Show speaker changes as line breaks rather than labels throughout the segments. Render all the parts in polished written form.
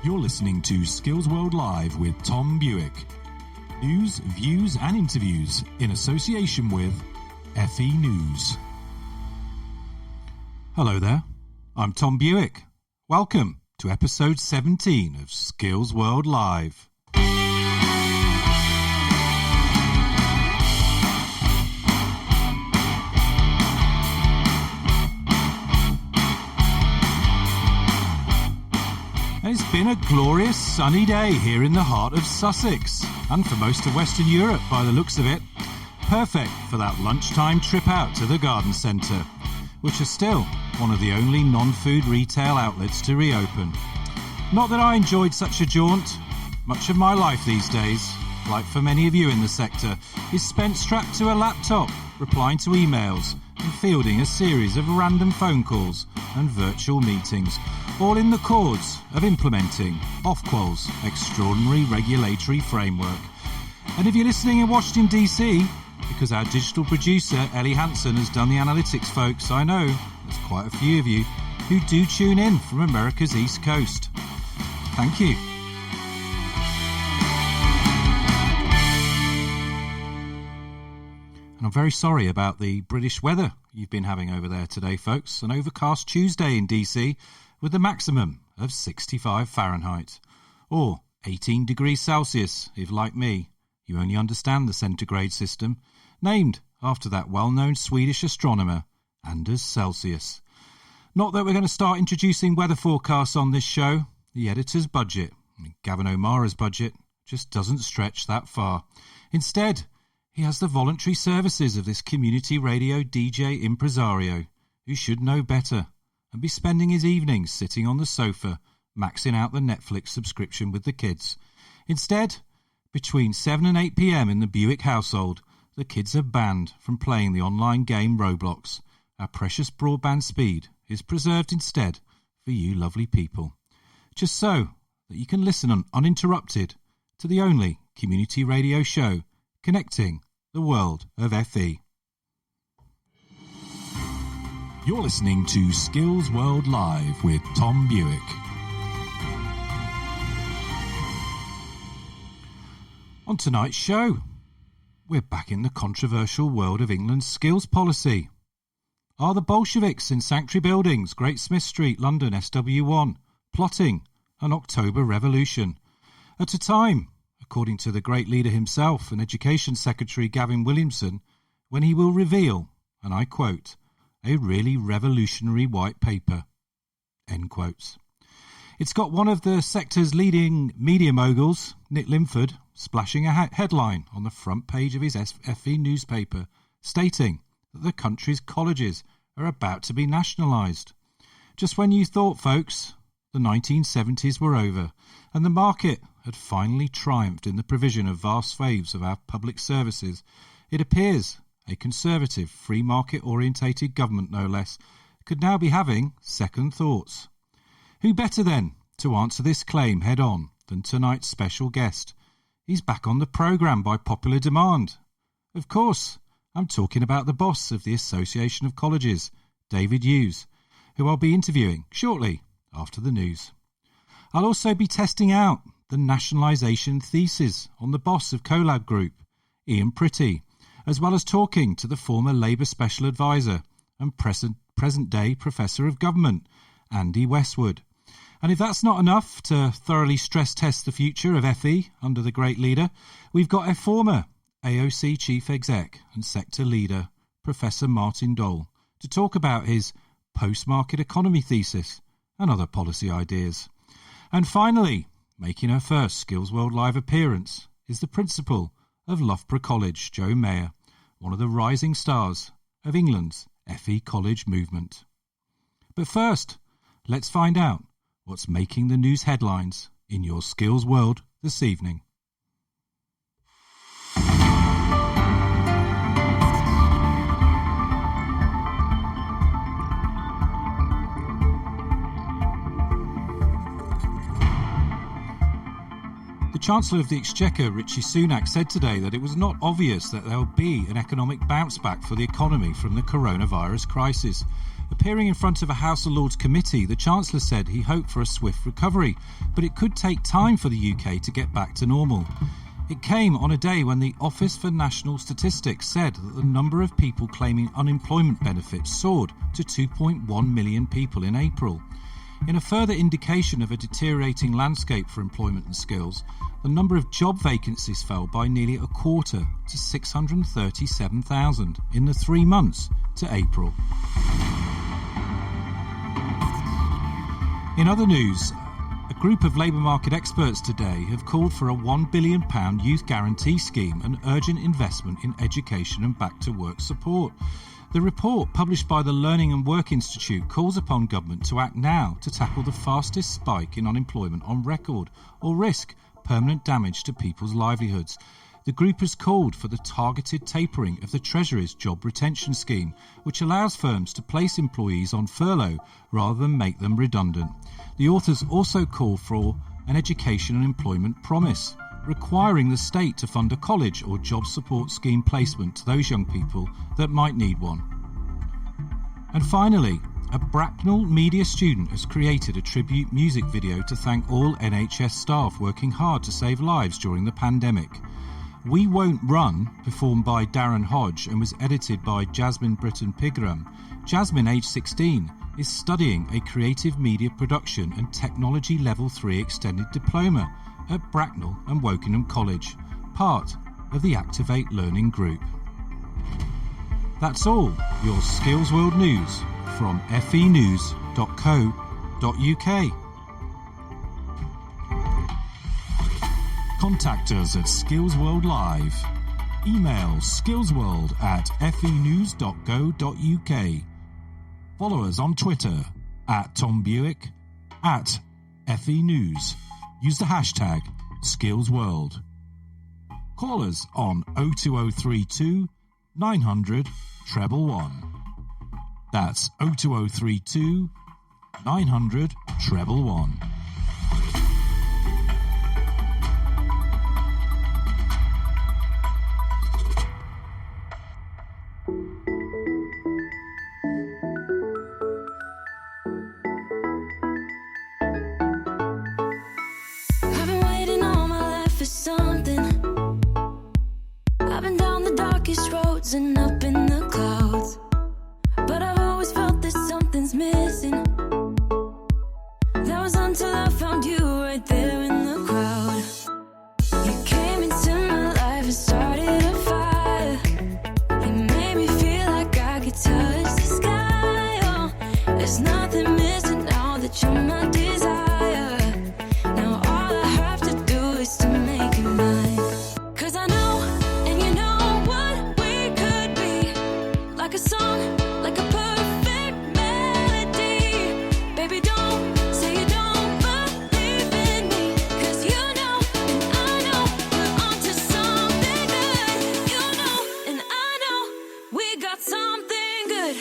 You're listening to Skills World Live with Tom Bewick. News, views and interviews in association with FE News. Hello there, I'm Tom Bewick. Welcome to episode 17 of Skills World Live. It's been a glorious sunny day here in the heart of Sussex, and for most of Western Europe by the looks of it. Perfect for that lunchtime trip out to the garden centre, which is still one of the only non-food retail outlets to reopen. Not that I enjoyed such a jaunt. Much of my life these days, like for many of you in the sector, is spent strapped to a laptop, replying to emails and fielding a series of random phone calls and virtual meetings, all in the cause of implementing Ofqual's extraordinary regulatory framework. And if you're listening in Washington DC, because our digital producer Ellie Hansen has done the analytics, folks, I know there's quite a few of you who do tune in from America's East Coast. Thank you. And I'm very sorry about the British weather you've been having over there today, folks. An overcast Tuesday in DC with a maximum of 65 Fahrenheit, or 18 degrees Celsius if, like me, you only understand the centigrade system, named after that well-known Swedish astronomer, Anders Celsius. Not that we're going to start introducing weather forecasts on this show. The editor's budget, Gavin O'Mara's budget, just doesn't stretch that far. Instead, he has the voluntary services of this community radio DJ impresario, who should know better and be spending his evenings sitting on the sofa, maxing out the Netflix subscription with the kids. Instead, between 7 and 8 p.m. in the Bewick household, the kids are banned from playing the online game Roblox. Our precious broadband speed is preserved instead for you lovely people, just so that you can listen uninterrupted to the only community radio show connecting the world of FE. You're listening to Skills World Live with Tom Bewick. On tonight's show, we're back in the controversial world of England's skills policy. Are the Bolsheviks in Sanctuary Buildings, Great Smith Street, London, SW1, plotting an October revolution? At a time, according to the great leader himself and Education Secretary Gavin Williamson, when he will reveal, and I quote, a really revolutionary white paper, end quotes. It's got one of the sector's leading media moguls, Nick Linford, splashing a headline on the front page of his FE newspaper, stating that the country's colleges are about to be nationalised. Just when you thought, folks, the 1970s were over and the market had finally triumphed in the provision of vast swathes of our public services, it appears a conservative, free market-orientated government, no less, could now be having second thoughts. Who better, then, to answer this claim head-on than tonight's special guest? He's back on the programme by popular demand. Of course, I'm talking about the boss of the Association of Colleges, David Hughes, who I'll be interviewing shortly after the news. I'll also be testing out the nationalisation thesis on the boss of Collab Group, Ian Pretty, as well as talking to the former Labour Special Advisor and present-day Professor of Government, Andy Westwood. And if that's not enough to thoroughly stress-test the future of FE under the great leader, we've got a former AOC Chief Exec and Sector Leader, Professor Martin Doel, to talk about his post-market economy thesis and other policy ideas. And finally, making her first Skills World Live appearance, is the principal of Loughborough College, Joe Maher, one of the rising stars of England's FE College movement. But first, let's find out what's making the news headlines in your skills world this evening. The Chancellor of the Exchequer, Rishi Sunak, said today that it was not obvious that there will be an economic bounce back for the economy from the coronavirus crisis. Appearing in front of a House of Lords committee, the Chancellor said he hoped for a swift recovery, but it could take time for the UK to get back to normal. It came on a day when the Office for National Statistics said that the number of people claiming unemployment benefits soared to 2.1 million people in April. In a further indication of a deteriorating landscape for employment and skills, the number of job vacancies fell by nearly a quarter to 637,000 in the 3 months to April. In other news, a group of labour market experts today have called for a £1 billion youth guarantee scheme and urgent investment in education and back-to-work support. The report, published by the Learning and Work Institute, calls upon government to act now to tackle the fastest spike in unemployment on record, or risk permanent damage to people's livelihoods. The group has called for the targeted tapering of the Treasury's job retention scheme, which allows firms to place employees on furlough rather than make them redundant. The authors also call for an education and employment promise, requiring the state to fund a college or job support scheme placement to those young people that might need one. And finally, a Bracknell media student has created a tribute music video to thank all NHS staff working hard to save lives during the pandemic. We Won't Run, performed by Darren Hodge and was edited by Jasmine Britton-Pigram. Jasmine, aged 16, is studying a creative media production and technology level 3 extended diploma at Bracknell and Wokingham College, part of the Activate Learning Group. That's all your Skills World news from fenews.co.uk. Contact us at Skills World Live. Email skillsworld@fenews.co.uk. Follow us on Twitter @Tom Bewick, @FE News. Use the hashtag SkillsWorld. Call us on 02032 900 111. That's 02032 900 111.
And up in the clouds, but I've always felt that something's missing. That was until I found you right there in the crowd. You came into my life and started a fire. You made me feel like I could touch the sky. Oh, there's nothing missing now that you're my desire. Now all I have to do is to make you mine. 'Cause I know, and you know what we could be. Like a song, like a perfect melody. Baby, don't say you don't believe in me. 'Cause you know, and I know, we're onto something good. You know, and I know, we got something good.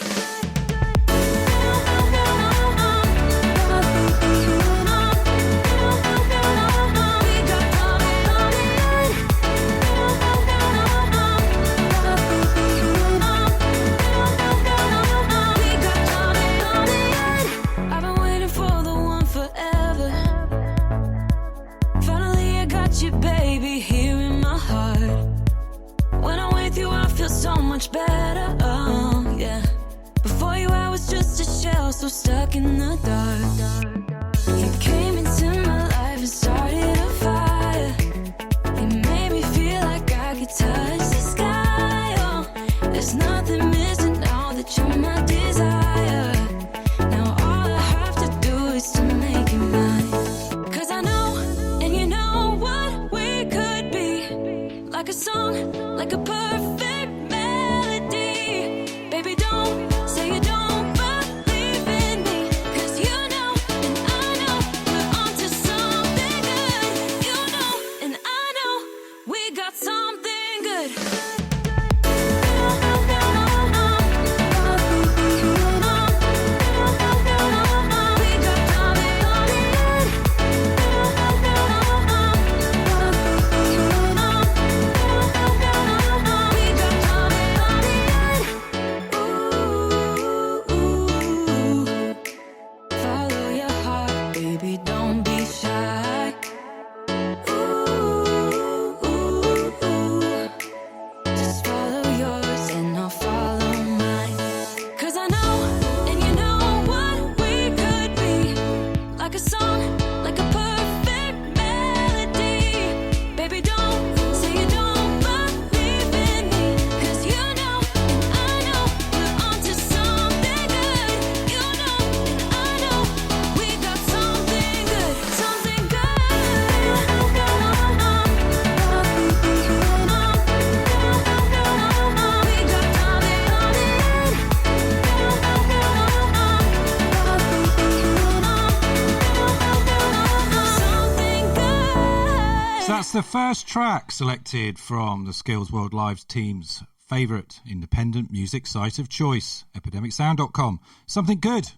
That's the first track selected from the Skills World Live's team's favourite independent music site of choice, epidemicsound.com. Something Good.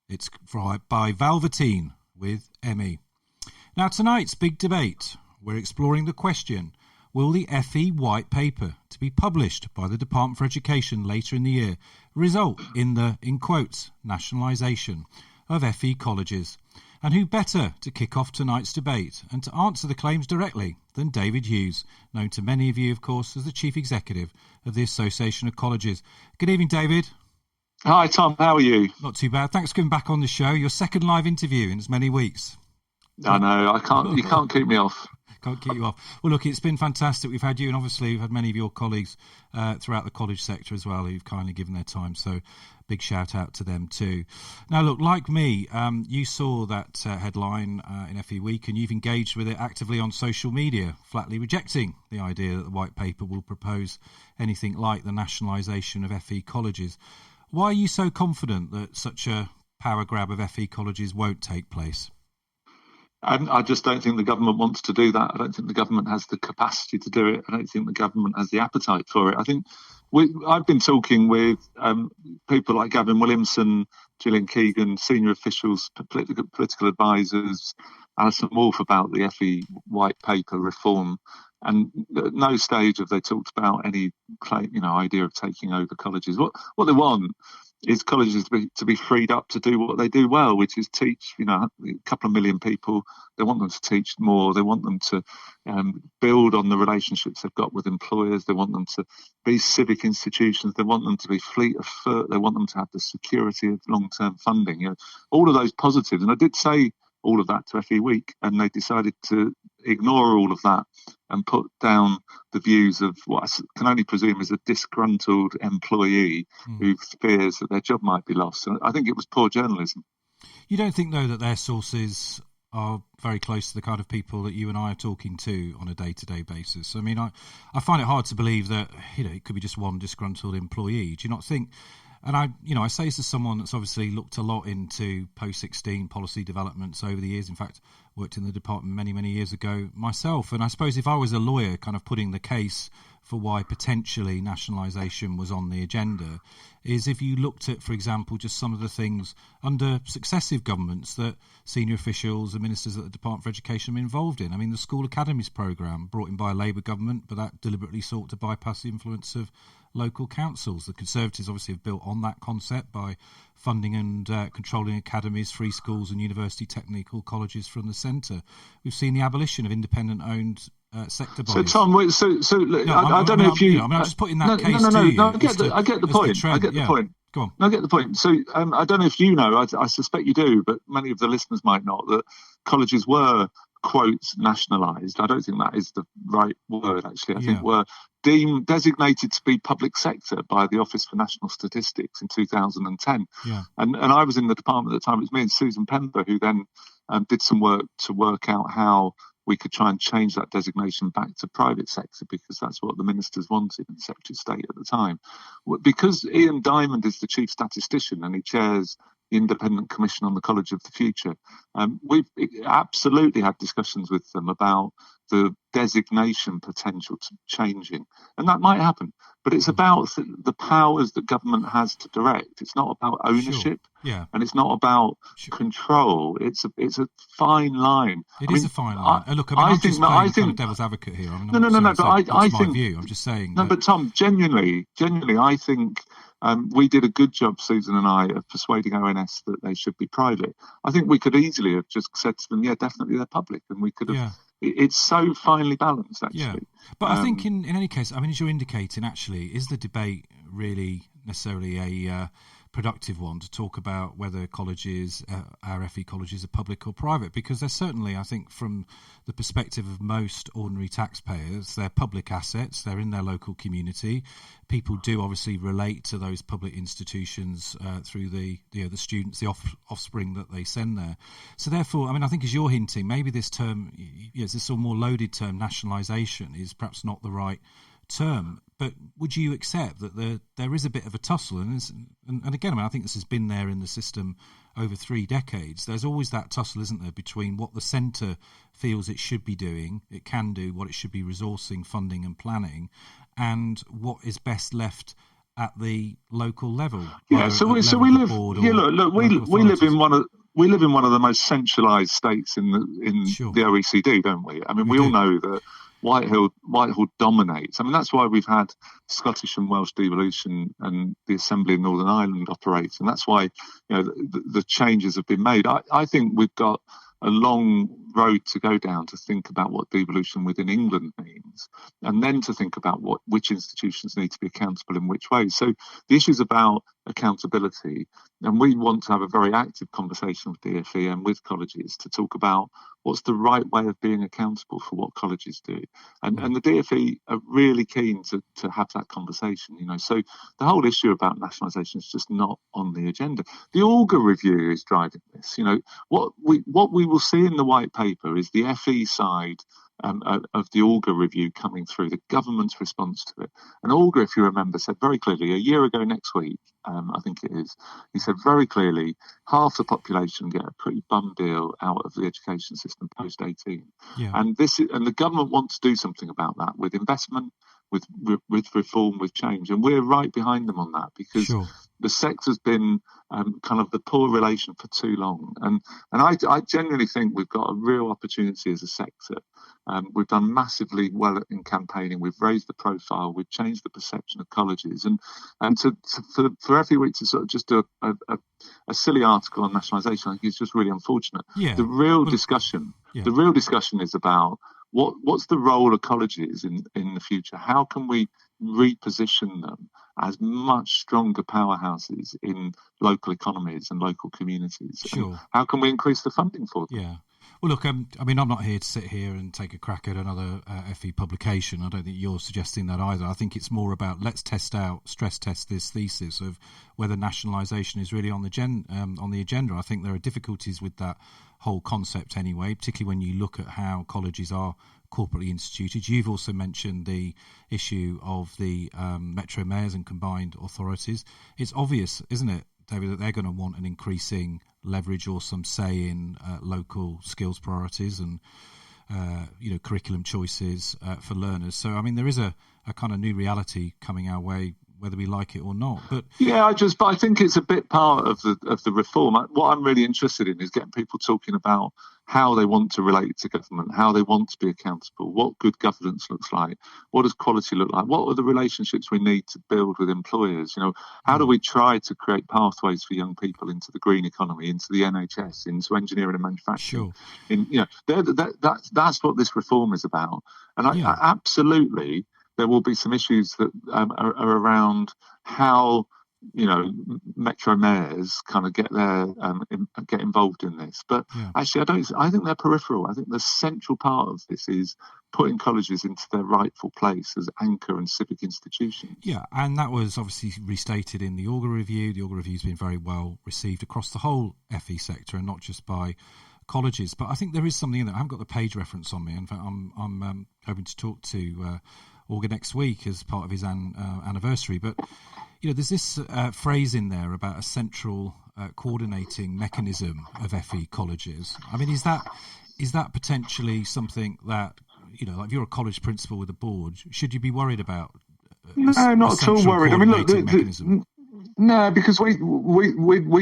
It's by Velveteen with Emmy. Now, tonight's big debate, we're exploring the question, will the FE Whitepaper, to be published by the Department for Education later in the year, result in the, in quotes, nationalisation of FE colleges? And who better to kick off tonight's debate and to answer the claims directly than David Hughes, known to many of you, of course, as the Chief Executive of the Association of Colleges. Good evening, David.
Hi, Tom. How are you?
Not too bad. Thanks for coming back on the show. Your second live interview in as many weeks.
I know. I can't. You can't keep me off.
Can't keep you off. Well, look, it's been fantastic. We've had you, and obviously we've had many of your colleagues throughout the college sector as well who've kindly given their time. So big shout out to them too. Now, look, like me, you saw that headline in FE Week, and you've engaged with it actively on social media, flatly rejecting the idea that the White Paper will propose anything like the nationalisation of FE colleges. Why are you so confident that such a power grab of FE colleges won't take place?
I just don't think the government wants to do that. I don't think the government has the capacity to do it. I don't think the government has the appetite for it. I think I've been talking with people like Gavin Williamson, Gillian Keegan, senior officials, political advisors, Alison Wolfe about the FE White Paper reform. And at no stage have they talked about any idea of taking over colleges. What they want is colleges to be freed up to do what they do well, which is teach, a couple of million people. They want them to teach more. They want them to build on the relationships they've got with employers. They want them to be civic institutions. They want them to be fleet of foot. They want them to have the security of long-term funding. All of those positives. And I did say all of that to FE Week, and they decided to ignore all of that and put down the views of what I can only presume is a disgruntled employee who fears that their job might be lost. And I think it was poor journalism. You
don't think, though, that their sources are very close to the kind of people that you and I are talking to on a day-to-day basis? I mean, I find it hard to believe that, it could be just one disgruntled employee. Do you not think? And I say this as someone that's obviously looked a lot into post-16 policy developments over the years. In fact, worked in the department many, many years ago myself. And I suppose if I was a lawyer kind of putting the case for why potentially nationalisation was on the agenda, is if you looked at, for example, just some of the things under successive governments that senior officials and ministers at the Department for Education have been involved in. I mean, the School Academies programme brought in by a Labour government, but that deliberately sought to bypass the influence of local councils. The Conservatives obviously have built on that concept by funding and controlling academies, free schools and university technical colleges from the centre. We've seen the abolition of independent-owned sector bodies.
So, Tom, I don't know if you...
I'm just putting that case
to
you.
No, I get the point. I get the point.
Go on.
I get the point. So I don't know if you know, I suspect you do, but many of the listeners might not, that colleges were, quote, nationalised. I don't think that is the right word, actually. I think were designated to be public sector by the Office for National Statistics in 2010.
Yeah.
And I was in the department at the time. It was me and Susan Pember who then did some work to work out how we could try and change that designation back to private sector, because that's what the ministers wanted and the Secretary of State at the time. Because Ian Diamond is the chief statistician and he chairs the Independent Commission on the College of the Future, we've absolutely had discussions with them about the designation potential to changing. And that might happen. But it's about the powers that government has to direct. It's not about ownership.
Sure. Yeah.
And it's not about control. It's a fine line.
It is a fine line. Look, I'm just playing kind of devil's advocate here. I mean,
no. But I think...
my view. I'm just saying...
No, but Tom, genuinely, I think... we did a good job, Susan and I, of persuading ONS that they should be private. I think we could easily have just said to them, yeah, definitely they're public, and we could have... Yeah. It's so finely balanced, actually. Yeah.
But I think in any case, I mean, as you're indicating, actually, is the debate really necessarily a productive one to talk about whether colleges, our FE colleges, are public or private? Because they're certainly, I think, from the perspective of most ordinary taxpayers, they're public assets, they're in their local community. People do obviously relate to those public institutions through the students, the offspring that they send there. So therefore, I mean, I think as you're hinting, maybe this term, this sort of more loaded term, nationalisation, is perhaps not the right term. But would you accept that there is a bit of a tussle? And again, I mean, I think this has been there in the system over 3 decades, there's always that tussle, isn't there, between what the centre feels it should be doing, it can do, what it should be resourcing, funding and planning, and what is best left at the local level.
Yeah, we live in one of the most centralised states in the OECD, don't we? I mean, we all know that Whitehall dominates. I mean, that's why we've had Scottish and Welsh devolution and the Assembly in Northern Ireland operates, and that's why the changes have been made. I think we've got a long road to go down to think about what devolution within England means, and then to think about which institutions need to be accountable in which ways. So the issue is about accountability, and we want to have a very active conversation with DfE and with colleges to talk about what's the right way of being accountable for what colleges do. And the DfE are really keen to have that conversation. So the whole issue about nationalisation is just not on the agenda. The Auger review is driving this. What we will see in the white paper is the FE side of the Auger review coming through, the government's response to it. And Auger, if you remember, said very clearly a year ago next week, I think it is, he said very clearly half the population get a pretty bum deal out of the education system post-18. Yeah. And the government wants to do something about that with investment, with reform, with change. And we're right behind them on that because the sector's been kind of the poor relation for too long. And I genuinely think we've got a real opportunity as a sector. We've done massively well in campaigning. We've raised the profile. We've changed the perception of colleges. And for FE Week to sort of just do a silly article on nationalisation, I think it's just really unfortunate. Yeah. The real discussion is about what's the role of colleges in the future? How can we reposition them as much stronger powerhouses in local economies and local communities? Sure. And how can we increase the funding for them?
Yeah. Well, look, I'm not here to sit here and take a crack at another FE publication. I don't think you're suggesting that either. I think it's more about let's stress test this thesis of whether nationalisation is really on the agenda. I think there are difficulties with that whole concept anyway, particularly when you look at how colleges are corporately instituted. You've also mentioned the issue of the metro mayors and combined authorities. It's obvious, isn't it, David, that they're going to want an increasing leverage or some say in local skills priorities and curriculum choices for learners. So, I mean, there is a kind of new reality coming our way, whether we like it or not. But
I think it's a bit part of the reform. What I'm really interested in is getting people talking about how they want to relate to government, how they want to be accountable, what good governance looks like, what does quality look like, what are the relationships we need to build with employers, how do we try to create pathways for young people into the green economy, into the NHS, into engineering and manufacturing. That's what this reform is about. And I absolutely, there will be some issues that are around how metro mayors kind of get involved in this, but actually I think they're peripheral. I think the central part of this is putting colleges into their rightful place as anchor and civic institutions.
Yeah, and that was obviously restated in the Auger Review. The Auger Review's been very well received across the whole FE sector and not just by colleges. But I think there is something in there. I haven't got the page reference on me. In fact, I'm hoping to talk to Auger next week as part of his anniversary. But there's this phrase in there about a central coordinating mechanism of FE colleges. I mean, is that potentially something that, like if you're a college principal with a board, should you be worried about?
No, not at all worried. I mean, look, no, because we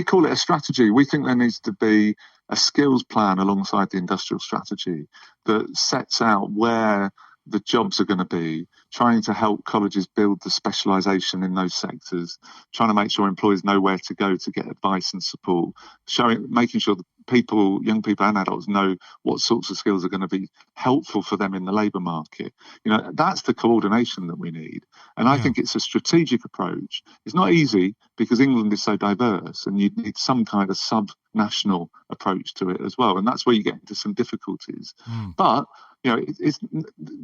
call it a strategy. We think there needs to be a skills plan alongside the industrial strategy that sets out where the jobs are going to be, trying to help colleges build the specialisation in those sectors, trying to make sure employers know where to go to get advice and support, making sure that young people and adults know what sorts of skills are going to be helpful for them in the labour market. That's the coordination that we need. And I think it's a strategic approach. It's not easy because England is so diverse and you need some kind of sub-national approach to it as well. And that's where you get into some difficulties. But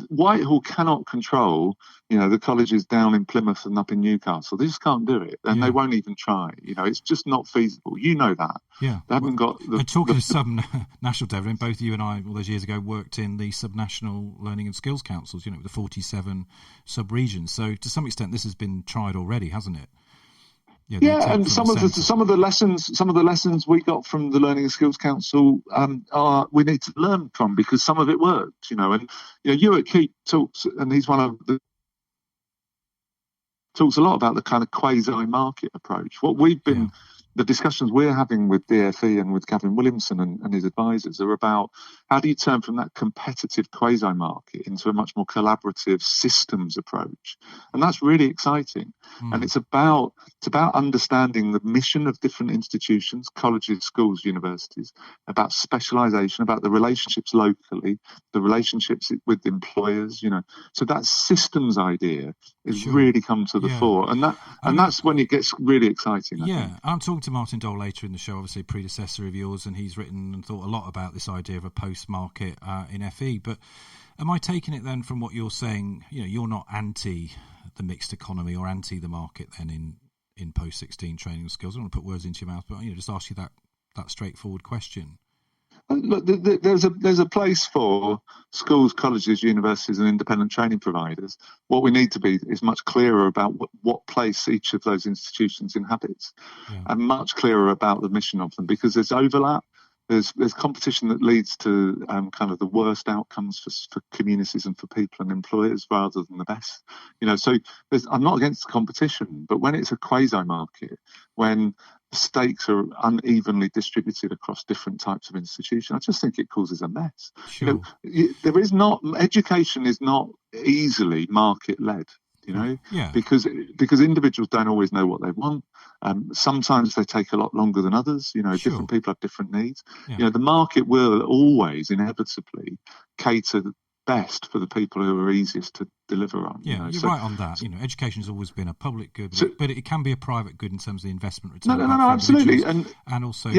Whitehall cannot control, the colleges down in Plymouth and up in Newcastle. They just can't do it, and they won't even try. It's just not feasible. You know that. Yeah, they haven't got.
And talking of sub-national, David, both you and I, all those years ago, worked in the sub-national learning and skills councils. With the 47 sub-regions. So to some extent, this has been tried already, hasn't it?
Yeah, and some of the lessons we got from the Learning and Skills Council are we need to learn from, because some of it worked, and Hewitt Keep talks, and he's one of the talks a lot about the kind of quasi-market approach. What we've been, the discussions we're having with DFE and with Gavin Williamson and his advisors are about how do you turn from that competitive quasi-market into a much more collaborative systems approach, and that's really exciting. And it's about understanding the mission of different institutions, colleges, schools, universities, about specialisation, about the relationships locally, the relationships with employers. So that systems idea is really come to the fore, and that's when it gets really exciting.
I'm talking to Martin Doel later in the show, obviously a predecessor of yours, and he's written and thought a lot about this idea of a post-market in FE. But am I taking it then from what you're saying, you're not anti the mixed economy or anti the market then in post-16 training and skills? I don't want to put words into your mouth, but just ask you that straightforward question.
Look, there's a place for schools, colleges, universities and independent training providers. What we need to be is much clearer about what place each of those institutions inhabits, and much clearer about the mission of them, because there's overlap. There's competition that leads to kind of the worst outcomes for communities and for people and employers rather than the best. So I'm not against competition, but when it's a quasi-market, when stakes are unevenly distributed across different types of institutions, I just think it causes a mess.
Sure.
Education is not easily market-led. Because individuals don't always know what they want. Sometimes they take a lot longer than others. Different people have different needs. The market will always inevitably cater best for the people who are easiest to deliver on.
You're right on that. Education has always been a public good, but it can be a private good in terms of the investment return.
No, absolutely,
and also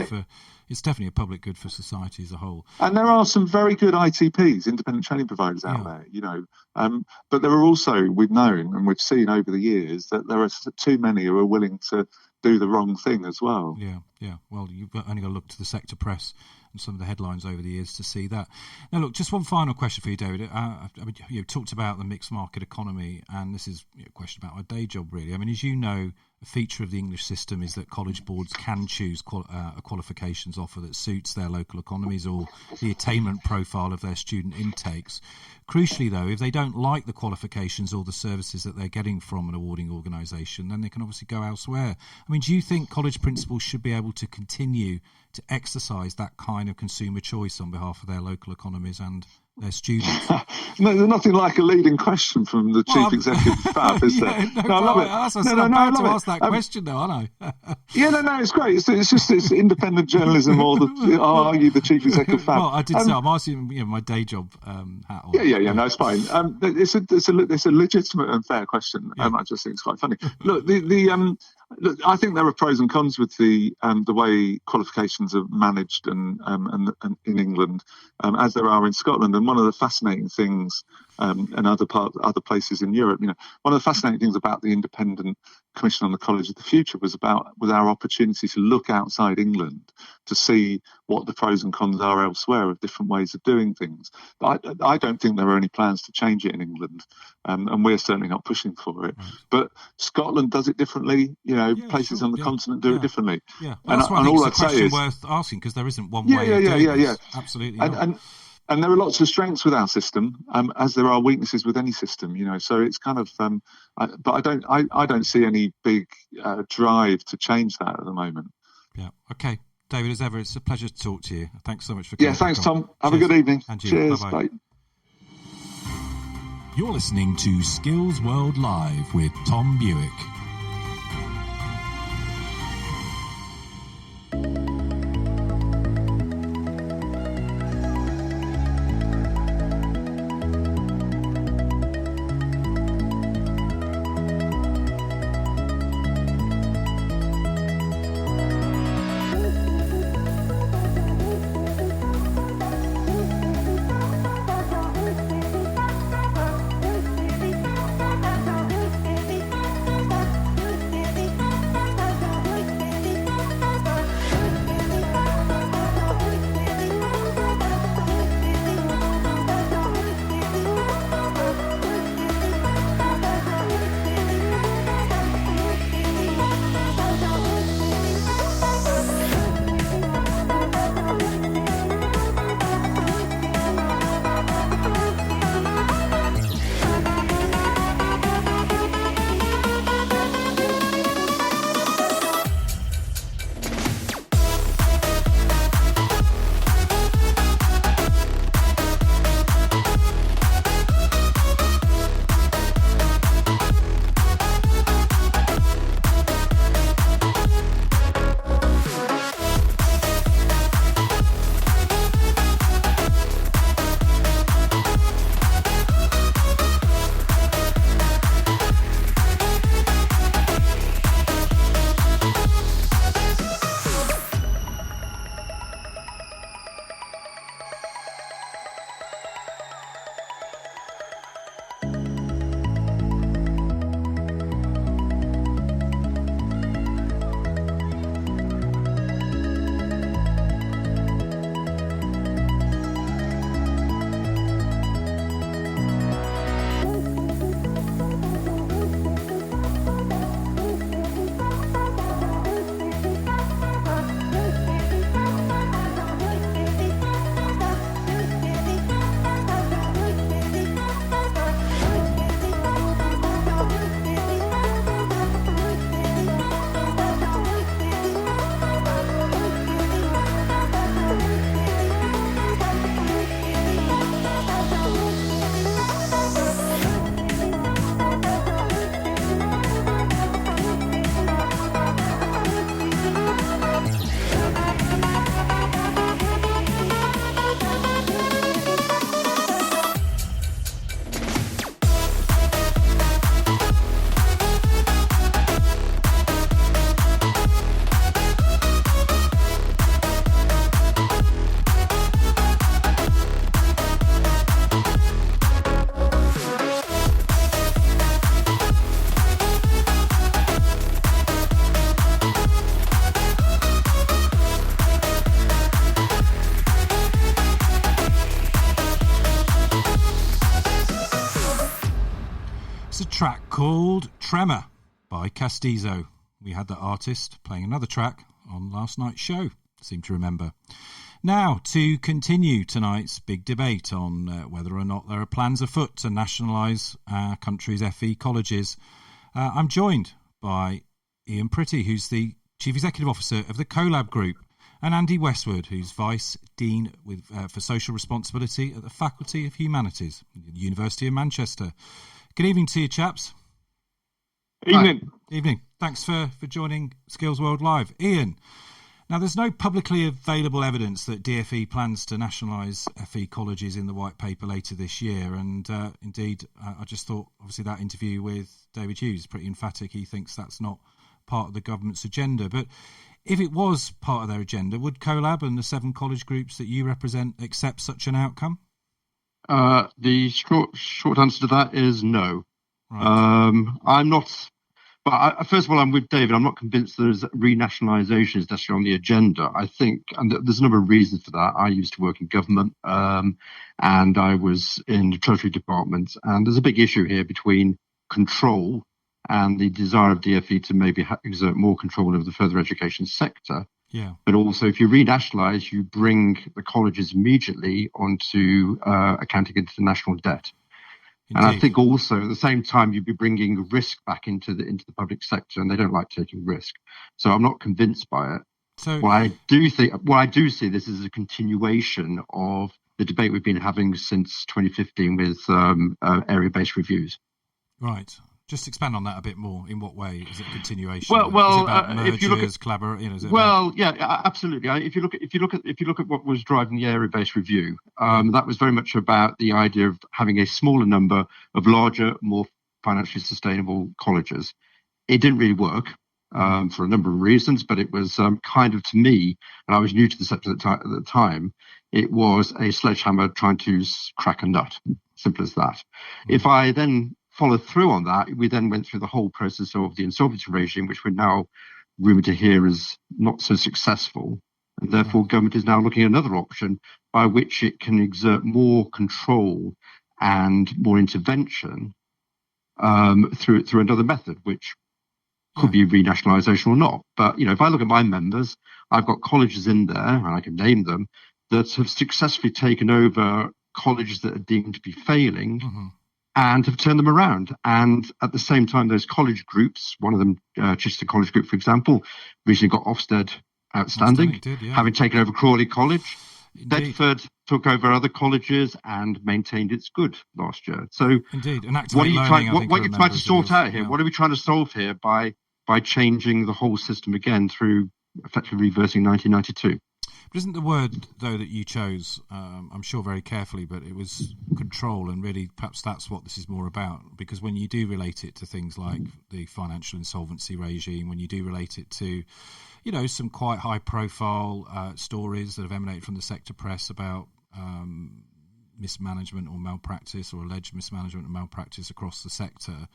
it's definitely a public good for society as a whole.
And there are some very good ITPs, independent training providers out there, but there are also, we've known and we've seen over the years that there are too many who are willing to do the wrong thing as well.
Yeah. Well, you've only got to look to the sector press and some of the headlines over the years to see that. Now, look, just one final question for you, David. You talked about the mixed market economy, and this is a question about my day job, really. I mean, as you know, a feature of the English system is that college boards can choose a qualifications offer that suits their local economies or the attainment profile of their student intakes. Crucially, though, if they don't like the qualifications or the services that they're getting from an awarding organisation, then they can obviously go elsewhere. I mean, do you think college principals should be able to continue to exercise that kind of consumer choice on behalf of their local economies and their students?
No, there's nothing like a leading question from the chief executive FAB, is there?
I love it. I'm about to ask that question, though, aren't I?
It's great. It's independent journalism, or are you the chief executive FAB?
Well, I did say I'm asking my day job hat on.
Yeah. No, it's fine. It's a legitimate and fair question. I just think it's quite funny. Look, look, I think there are pros and cons with the way qualifications are managed and in England, as there are in Scotland. And one of the fascinating things, and other places in Europe, one of the fascinating things about the Independent Commission on the College of the Future was our opportunity to look outside England to see what the pros and cons are elsewhere of different ways of doing things. But I don't think there are any plans to change it in England, and we're certainly not pushing for it. Right. But Scotland does it differently. Places on the continent do it differently.
Yeah, well, that's why I think it's a question worth asking, because there isn't one way of doing this. Absolutely.
And there are lots of strengths with our system, as there are weaknesses with any system. So it's kind of, but I don't see any big drive to change that at the moment.
Yeah. Okay, David, as ever, it's a pleasure to talk to you. Thanks so much for coming.
Yeah, thanks, Tom. Have a good evening.
And you.
Cheers.
Bye-bye.
Bye.
You're listening to Skills World Live with Tom Bewick. track called Tremor by Castizo. We had the artist playing another track on last night's show, seem to remember. Now, to continue tonight's big debate on whether or not there are plans afoot to nationalise our country's FE colleges, I'm joined by Ian Pretty, who's the Chief Executive Officer of the Collab Group, and Andy Westwood, who's Vice Dean for Social Responsibility at the Faculty of Humanities at the University of Manchester. Good evening to you, chaps.
Evening.
Hi. Evening. Thanks for joining Skills World Live. Ian, now there's no publicly available evidence that DfE plans to nationalise FE colleges in the White Paper later this year, and indeed I just thought obviously that interview with David Hughes is pretty emphatic. He thinks that's not part of the government's agenda, but if it was part of their agenda, would Collab and the 7 college groups that you represent accept such an outcome?
The short answer to that is no.
Right.
I'm not. But first of all, I'm with David. I'm not convinced there's renationalisation is necessarily on the agenda. I think, and there's a number of reasons for that. I used to work in government, and I was in the Treasury Department, and there's a big issue here between control and the desire of DfE to maybe exert more control over the further education sector.
Yeah.
But also, if you renationalise, you bring the colleges immediately onto accounting into the national debt.
Indeed.
And I think also at the same time you'd be bringing risk back into the public sector, and they don't like taking risk. So I'm not convinced by it.
So
what I do see this is a continuation of the debate we've been having since 2015 with area-based reviews.
Right. Just expand on that a bit more. In what way is it a continuation?
Well,
is it about mergers,
if you look at absolutely. If you look at what was driving the area-based review, that was very much about the idea of having a smaller number of larger, more financially sustainable colleges. It didn't really work for a number of reasons, but it was kind of, to me, and I was new to the sector at the time, it was a sledgehammer trying to crack a nut. Simple as that. If I then followed through on that, we then went through the whole process of the insolvency regime, which we're now rumoured to hear is not so successful. And therefore, government is now looking at another option by which it can exert more control and more intervention through another method, which could be renationalisation or not. But, if I look at my members, I've got colleges in there, and I can name them, that have successfully taken over colleges that are deemed to be failing, and have turned them around. And at the same time, those college groups, one of them, Chichester College Group, for example, recently got Ofsted outstanding, having taken over Crawley College.
Indeed.
Bedford took over other colleges and maintained its good last year. So
indeed, and
what are you trying to sort out here?
Yeah.
What are we trying to solve here by changing the whole system again through effectively reversing 1992?
But isn't the word, though, that you chose, I'm sure very carefully, but it was control, and really perhaps that's what this is more about, because when you do relate it to things like the financial insolvency regime, when you do relate it to, some quite high-profile stories that have emanated from the sector press about mismanagement or malpractice or alleged mismanagement and malpractice across the sector,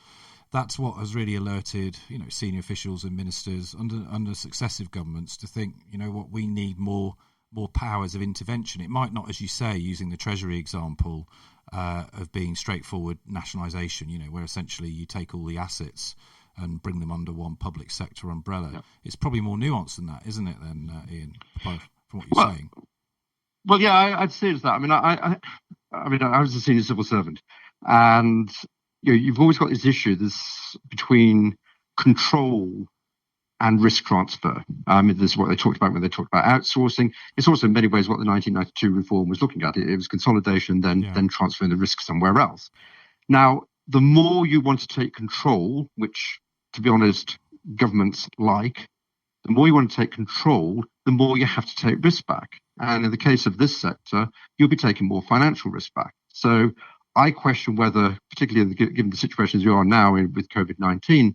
that's what has really alerted, senior officials and ministers under successive governments to think, what we need more powers of intervention. It might not, as you say, using the Treasury example of being straightforward nationalisation, where essentially you take all the assets and bring them under one public sector umbrella. Yeah. It's probably more nuanced than that, isn't it, then, Ian, from what you're saying?
Well, yeah, I'd say it's that. I was a senior civil servant, and you've always got this issue between control and risk transfer. This is what they talked about when they talked about outsourcing. It's also in many ways what the 1992 reform was looking at. It was consolidation, then transferring the risk somewhere else. Now, the more you want to take control, which, to be honest, governments like, the more you want to take control, the more you have to take risk back. And in the case of this sector, you'll be taking more financial risk back. So I question whether, particularly given the situations we are now with COVID-19,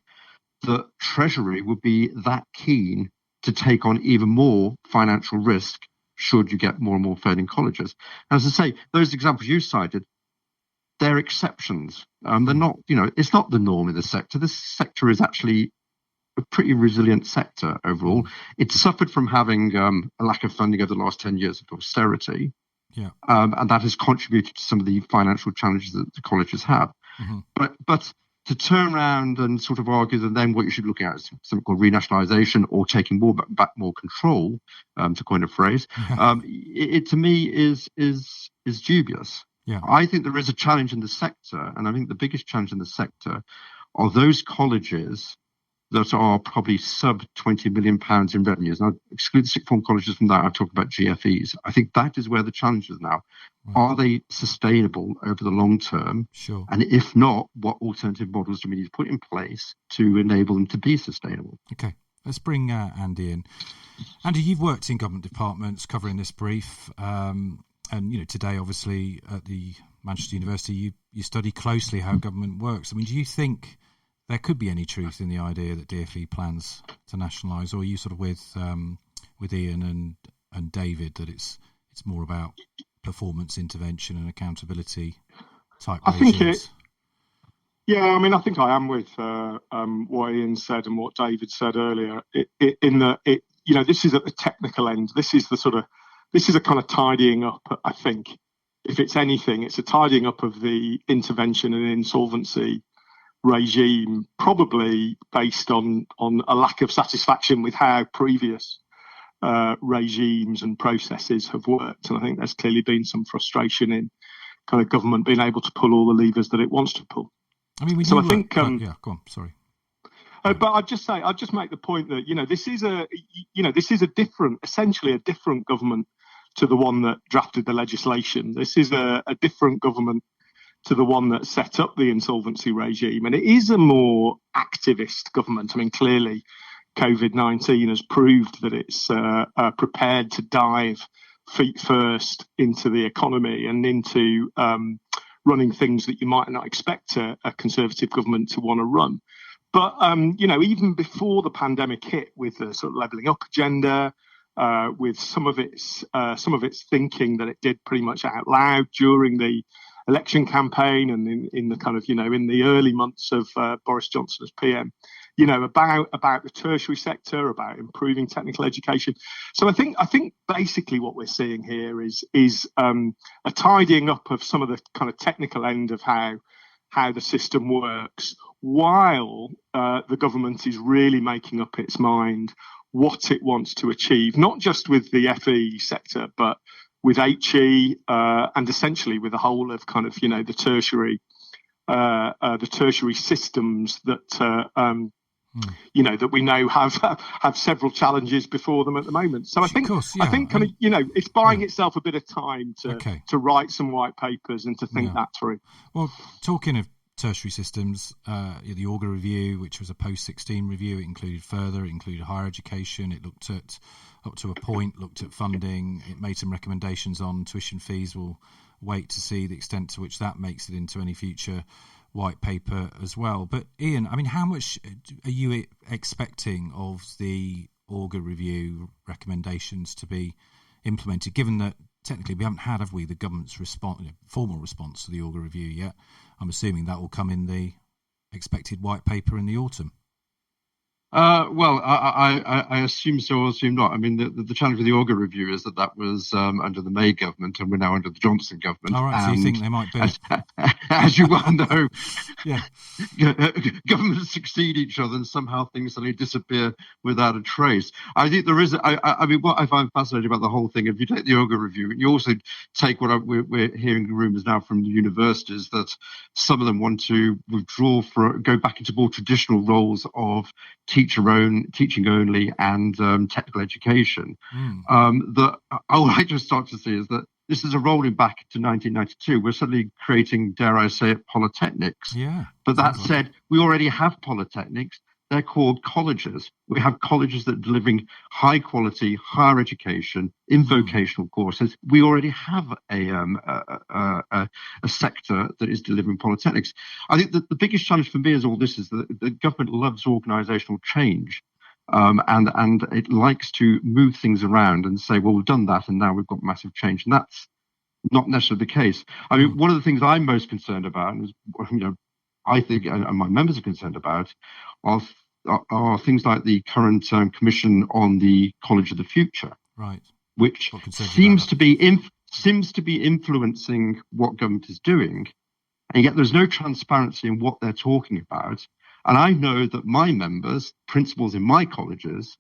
the Treasury would be that keen to take on even more financial risk should you get more and more failing colleges. And as I say, those examples you cited, they're exceptions. They're not, it's not the norm in the sector. This sector is actually a pretty resilient sector overall. It's suffered from having a lack of funding over the last 10 years of austerity.
Yeah.
And that has contributed to some of the financial challenges that the colleges have. But to turn around and sort of argue that then what you should look at is something called renationalisation or taking more control, to coin a phrase, it to me is dubious.
Yeah.
I think there is a challenge in the sector, and I think the biggest challenge in the sector are those colleges that are probably sub £20 million in revenues. And I exclude the sixth form colleges from that. I've talked about GFEs. I think that is where the challenge is now. Right. Are they sustainable over the long term?
Sure.
And if not, what alternative models do we need to put in place to enable them to be sustainable?
Okay, let's bring Andy in. Andy, you've worked in government departments covering this brief. And, today, obviously, at the Manchester University, you study closely how government works. I mean, do you think there could be any truth in the idea that DfE plans to nationalise, or are you sort of with Ian and David that it's more about performance intervention and accountability type regimes?
I think I am with what Ian said and what David said earlier. This is at the technical end. This is a kind of tidying up. I think if it's anything, it's a tidying up of the intervention and insolvency regime, probably based on a lack of satisfaction with how previous regimes and processes have worked. And I think there's clearly been some frustration in kind of government being able to pull all the levers that it wants to pull.
I mean,
so I think.
Go on. Sorry.
But I'd just make the point that this is essentially a different government to the one that drafted the legislation. This is a different government to the one that set up the insolvency regime. And it is a more activist government. I mean, clearly, COVID-19 has proved that it's prepared to dive feet first into the economy and into running things that you might not expect a Conservative government to want to run. But, even before the pandemic hit, with the sort of levelling up agenda, with some of its thinking that it did pretty much out loud during the election campaign and in the kind of, in the early months of Boris Johnson as PM, about the tertiary sector, about improving technical education. So I think basically what we're seeing here is a tidying up of some of the kind of technical end of how the system works, while the government is really making up its mind what it wants to achieve, not just with the FE sector, but with HE and essentially with the whole of kind of, the tertiary systems that, that we know have several challenges before them at the moment. So I think, it's buying itself a bit of time to write some white papers and to think that through.
Well, talking of tertiary systems, the Auger review, which was a post-16 review, it included higher education. It looked at, up to a point, looked at funding. It made some recommendations on tuition fees. We'll wait to see the extent to which that makes it into any future white paper as well. But Ian, I mean, how much are you expecting of the Auger review recommendations to be implemented, given that technically we haven't had, have we, the government's formal response to the Auger review yet? I'm assuming that will come in the expected white paper in the autumn.
I assume so or assume not. I mean, the challenge with the Auger review is that was under the May government, and we're now under the Johnson government.
All right, so you think they might be?
As you well know,
yeah,
governments succeed each other, and somehow things suddenly disappear without a trace. I think there is. I mean, what I find fascinating about the whole thing, if you take the Auger review, and you also take what we're hearing rumours now from the universities that some of them want to go back into more traditional roles of teaching only and technical education. That all I just start to see is that this is a rolling back to 1992. We're suddenly creating, dare I say it, polytechnics.
Yeah.
But that said, we already have polytechnics. They're called colleges. We have colleges that are delivering high quality, higher education in vocational courses. We already have a sector that is delivering polytechnics. I think that the biggest challenge for me is all this is that the government loves organisational change. And it likes to move things around and say, well, we've done that and now we've got massive change. And that's not necessarily the case. I mean, one of the things I'm most concerned about, is, I think, and my members are concerned about, are things like the current Commission on the College of the Future,
right?
Which seems to be influencing what government is doing, And yet there's no transparency in what they're talking about. And I know that my members, principals in my colleges,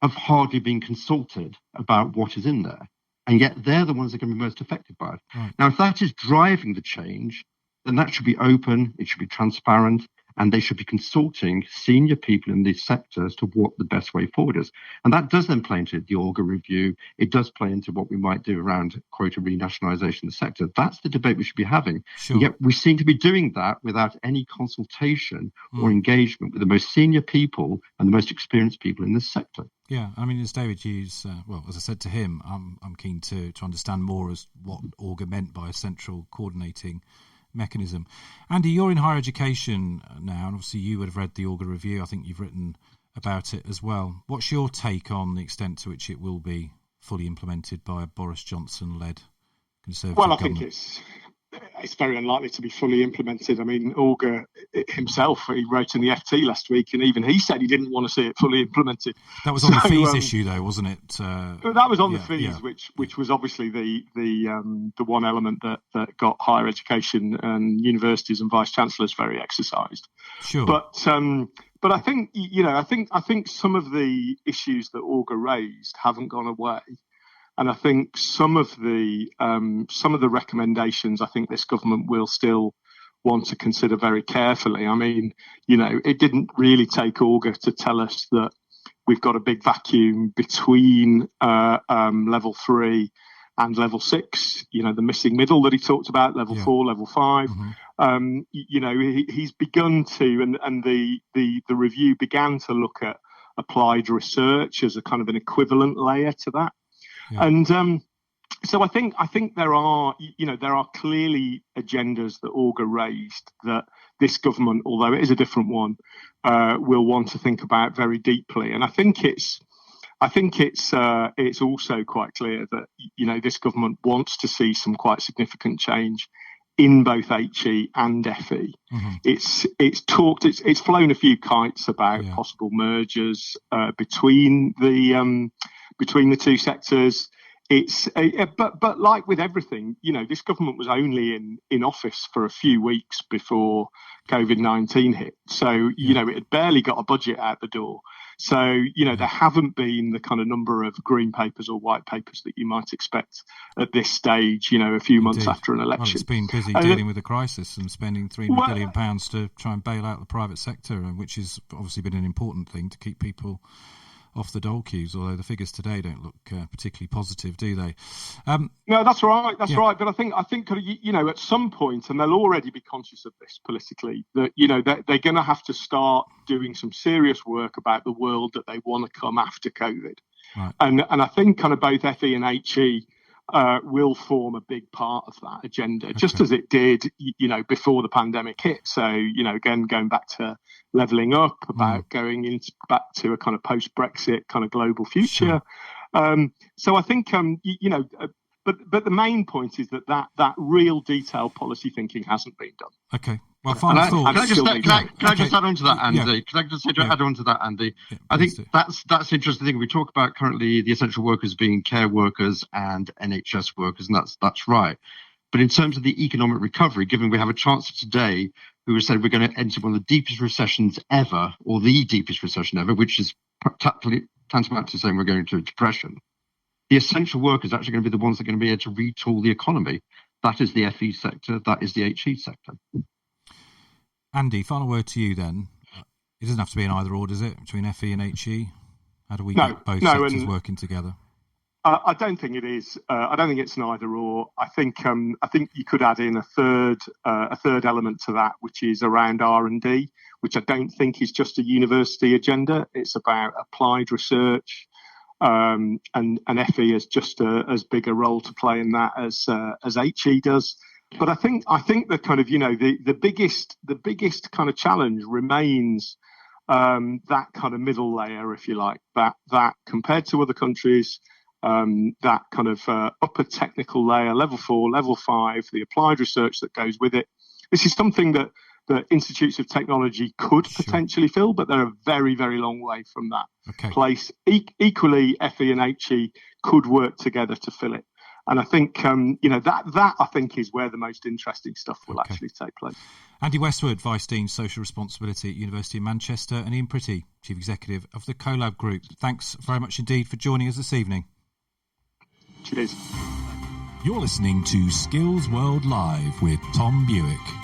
have hardly been consulted about what is in there. And yet they're the ones that are going to be most affected by it.
Right.
Now, if that is driving the change, then that should be open, it should be transparent, and they should be consulting senior people in these sectors to what the best way forward is. And that does then play into the Auger review. It does play into what we might do around, quote, a renationalisation of the sector. That's the debate we should be having.
Sure.
And yet we seem to be doing that without any consultation or engagement with the most senior people and the most experienced people in this sector.
Yeah, I mean, as David Hughes, as I said to him, I'm keen to understand more as what Auger meant by a central coordinating mechanism. Andy, you're in higher education now, and obviously you would have read the Auger review. I think you've written about it as well. What's your take on the extent to which it will be fully implemented by a Boris Johnson-led Conservative government?
I think it's very unlikely to be fully implemented. I mean, Auger himself, he wrote in the FT last week, and even he said he didn't want to see it fully implemented.
That was on the fees issue, though, wasn't it?
That was on the fees, which was obviously the one element that got higher education and universities and vice chancellors very exercised.
Sure,
but I think I think some of the issues that Auger raised haven't gone away. And I think some of the recommendations I think this government will still want to consider very carefully. I mean, it didn't really take Auger to tell us that we've got a big vacuum between level 3 and level 6. The missing middle that he talked about, level 4, level 5. Mm-hmm. He's begun to, and the review began to look at applied research as a kind of an equivalent layer to that. Yeah. And so I think there are clearly agendas that Auger raised that this government, although it is a different one, will want to think about very deeply. And I think it's also quite clear that this government wants to see some quite significant change in both HE and FE. Mm-hmm. It's flown a few kites about possible mergers between the two sectors. But like with everything, this government was only in office for a few weeks before COVID-19 hit. So, it had barely got a budget out the door. So, there haven't been the kind of number of green papers or white papers that you might expect at this stage, a few months after an election.
Well, it's been busy dealing with the crisis and spending £300 billion to try and bail out the private sector, which has obviously been an important thing to keep people off the dole queues, although the figures today don't look particularly positive, do they?
No, that's right. That's right. But I think at some point, and they'll already be conscious of this politically, that they're going to have to start doing some serious work about the world that they want to come after COVID. Right. And I think kind of both FE and HE will form a big part of that agenda, just as it did, before the pandemic hit. So, again, going back to levelling up, about going back to a kind of post-Brexit kind of global future. Sure. So I think, but the main point is that real detailed policy thinking hasn't been done.
Okay. Well, final thoughts.
Can I just add on to that, Andy? Yeah. Can I just add on to that, Andy? Yeah, I think that's interesting thing. We talk about currently the essential workers being care workers and NHS workers, and that's right. But in terms of the economic recovery, given we have a chancellor today who has said we're going to enter one of the deepest recessions ever, or the deepest recession ever, which is tantamount to saying we're going to a depression, the essential workers are actually going to be the ones that are going to be able to retool the economy. That is the FE sector. That is the HE sector.
Andy, final word to you then. It doesn't have to be an either or, does it, between FE and HE? How do we get both sectors working together?
I don't think it is. I don't think it's an either or. I think you could add in a third element to that, which is around R&D, which I don't think is just a university agenda. It's about applied research, and FE has just as big a role to play in that as HE does. But I think the kind of the biggest kind of challenge remains that kind of middle layer, if you like, that compared to other countries, that kind of upper technical layer, level 4, level 5, the applied research that goes with it. This is something that institutes of technology could potentially fill, but they're a very, very long way from that place. Equally, FE and HE could work together to fill it. And I think, that I think is where the most interesting stuff will actually take place.
Andy Westwood, Vice Dean Social Responsibility at University of Manchester, and Ian Pretty, Chief Executive of the Collab Group. Thanks very much indeed for joining us this evening.
Cheers.
You're listening to Skills World Live with Tom Bewick.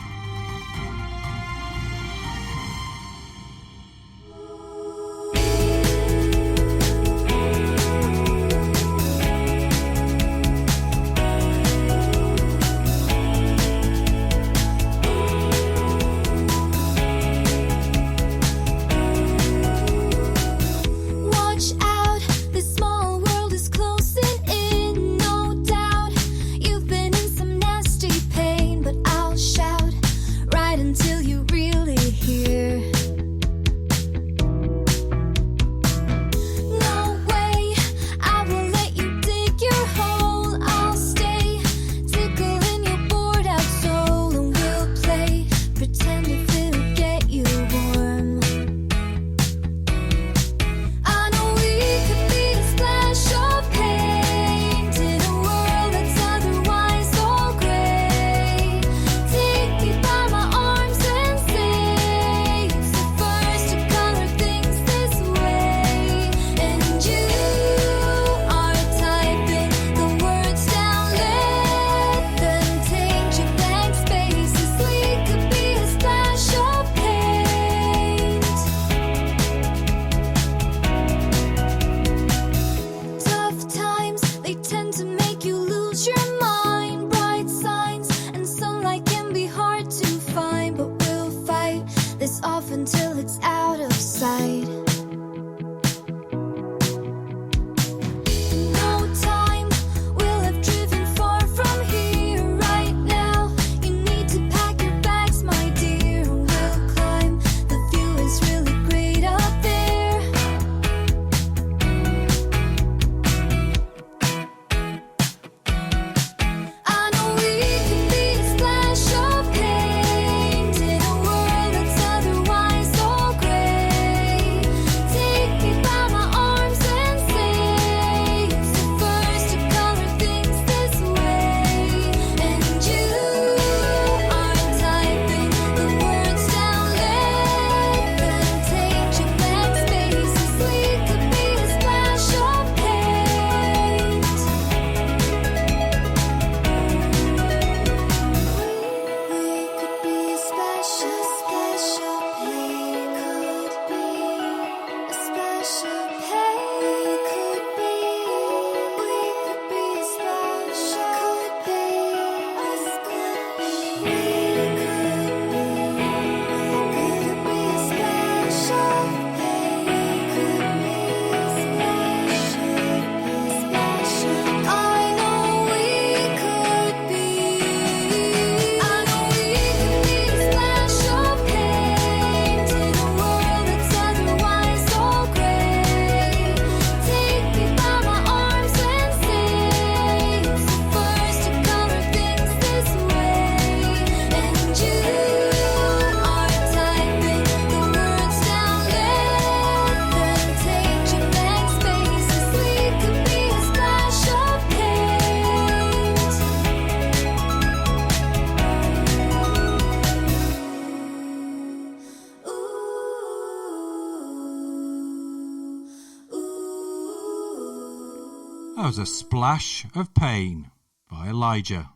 That was A Splash of Pain by Elijah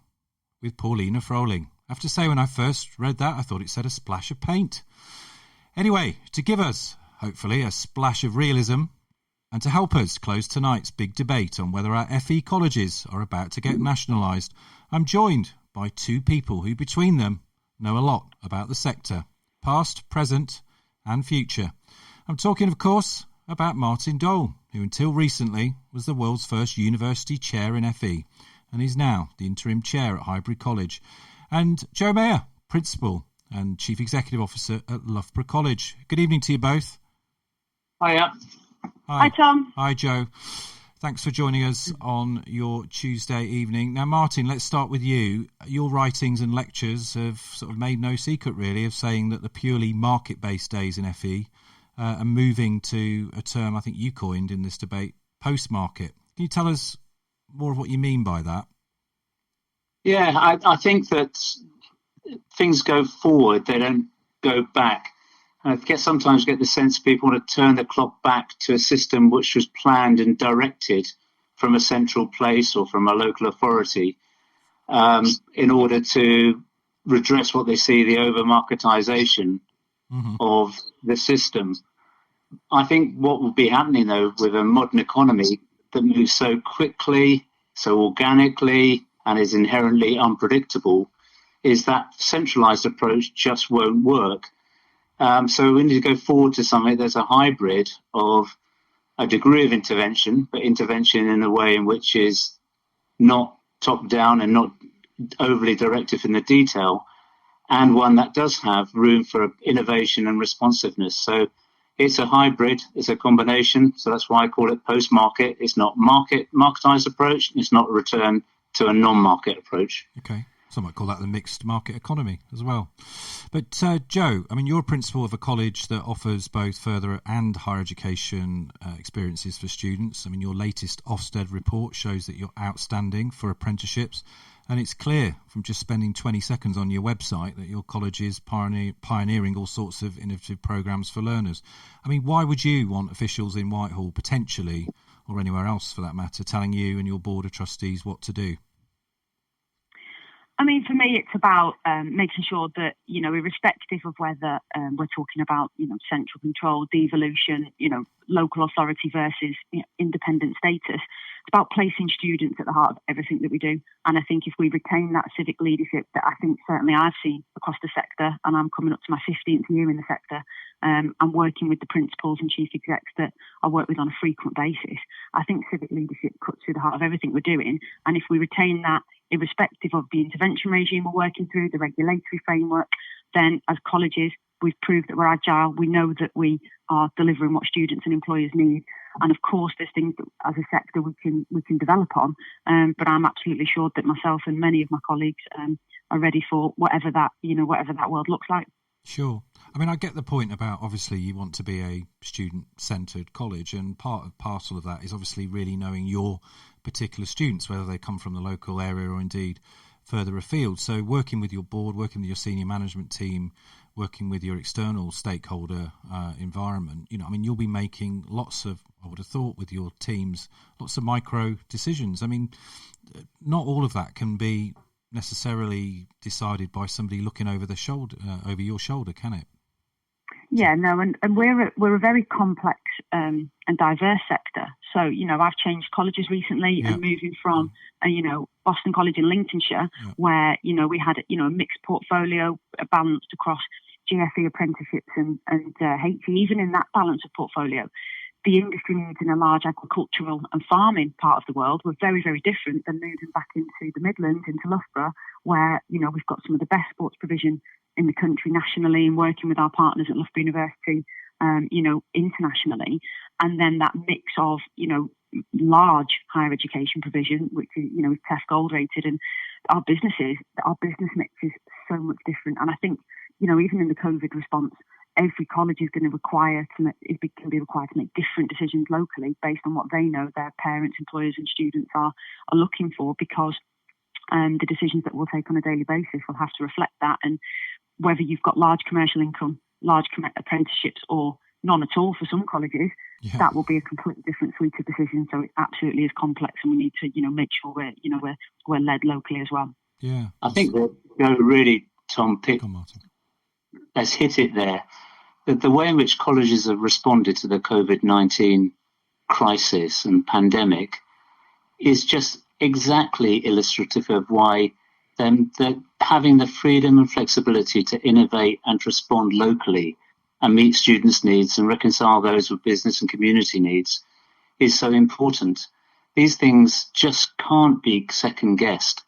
with Paulina Froling. I have to say, when I first read that, I thought it said a splash of paint. Anyway, to give us, hopefully, a splash of realism and to help us close tonight's big debate on whether our FE colleges are about to get nationalised, I'm joined by two people who, between them, know a lot about the sector, past, present and future. I'm talking, of course, about Martin Doel, who until recently was the world's first university chair in FE and is now the interim chair at Highbury College, and Joe Maher, Principal and Chief Executive Officer at Loughborough College. Good evening to you both.
Hiya.
Hi,
Tom.
Hi, Joe. Thanks for joining us on your Tuesday evening. Now, Martin, let's start with you. Your writings and lectures have sort of made no secret, really, of saying that the purely market-based days in FE are moving to a term I think you coined in this debate, post-market. Can you tell us more of what you mean by that?
Yeah, I think that things go forward, they don't go back. And I sometimes get the sense people want to turn the clock back to a system which was planned and directed from a central place or from a local authority in order to redress what they see the over-marketisation of the system. I think what will be happening, though, with a modern economy that moves so quickly, so organically, and is inherently unpredictable, is that centralised approach just won't work. So we need to go forward to something that's a hybrid of a degree of intervention, but intervention in a way in which is not top-down and not overly directive in the detail, and one that does have room for innovation and responsiveness. So it's a hybrid, it's a combination. So that's why I call it post-market. It's not marketized approach. It's not a return to a non-market approach.
Okay. Some might call that the mixed market economy as well. But Joe, I mean, you're a principal of a college that offers both further and higher education experiences for students. I mean, your latest Ofsted report shows that you're outstanding for apprenticeships. And it's clear from just spending 20 seconds on your website that your college is pioneering all sorts of innovative programmes for learners. I mean, why would you want officials in Whitehall, potentially, or anywhere else for that matter, telling you and your board of trustees what to do?
I mean, for me, it's about making sure that, irrespective of whether we're talking about, central control, devolution, local authority versus independent status, it's about placing students at the heart of everything that we do. And I think if we retain that civic leadership that I think certainly I've seen across the sector, and I'm coming up to my 15th year in the sector, I'm working with the principals and chief execs that I work with on a frequent basis. I think civic leadership cuts through the heart of everything we're doing. And if we retain that, irrespective of the intervention regime we're working through, the regulatory framework, then as colleges, we've proved that we're agile. We know that we are delivering what students and employers need. And of course, there's things that as a sector we can develop on. But I'm absolutely sure that myself and many of my colleagues are ready for whatever that world looks like.
Sure. I mean, I get the point about obviously you want to be a student-centred college, and parcel of that is obviously really knowing your particular students, whether they come from the local area or indeed further afield. So working with your board, working with your senior management team, working with your external stakeholder environment, I mean, you'll be making lots of, I would have thought with your teams, lots of micro decisions. I mean, not all of that can be necessarily decided by somebody looking over your shoulder, can it?
Yeah, no, and we're a very complex and diverse sector. So, I've changed colleges recently and moving from, Boston College in Lincolnshire, where, we had, a mixed portfolio balanced across GFE apprenticeships and HE. Even in that balance of portfolio, the industry needs in a large agricultural and farming part of the world were very, very different than moving back into the Midlands, into Loughborough, where, we've got some of the best sports provision in the country nationally and working with our partners at Loughborough University, internationally. And then that mix of, large higher education provision, which is, is TEF gold rated, and our business mix is so much different. And I think, even in the COVID response, every college is going to be required to make different decisions locally based on what they know their parents, employers and students are looking for, because the decisions that we'll take on a daily basis will have to reflect that. And whether you've got large commercial income, large apprenticeships, or none at all for some colleges, that will be a completely different suite of decisions. So it absolutely is complex, and we need to, make sure we're led locally as well.
Yeah,
I think that really, Tom, let's hit it there. That the way in which colleges have responded to the COVID-19 crisis and pandemic is just exactly illustrative of why they're having the freedom and flexibility to innovate and to respond locally and meet students' needs and reconcile those with business and community needs is so important. These things just can't be second-guessed